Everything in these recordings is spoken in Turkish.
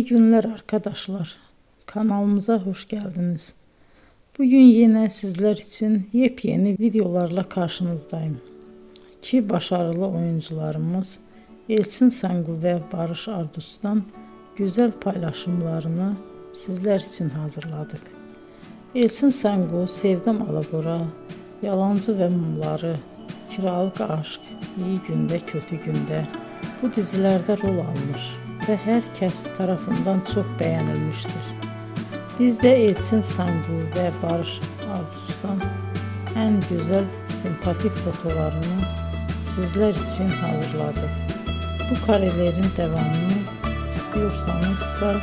İyi günler arkadaşlar. Kanalımıza hoş geldiniz. Bugün yine sizler için yepyeni videolarla karşınızdayım. İki başarılı oyuncularımız Elçin Sangu ve Barış Ardus'tan güzel paylaşımlarını sizler için hazırladık. Elçin Sangu, Sevdim Alabora, Yalancı ve Mumları, Kiralık Aşk, İyi Günde Kötü Günde bu dizilerde rol almış ve herkes tarafından çok beğenilmiştir. Biz de Elçin Sangu ve Barış Ardus'tan en güzel sempatik fotolarını sizler için hazırladık. Bu karelerin devamını istiyorsanızsa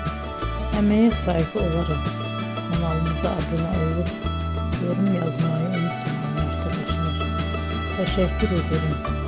emeğe saygı olarak kanalımıza abone olup yorum yazmayı unutmayın arkadaşlar. Teşekkür ederim.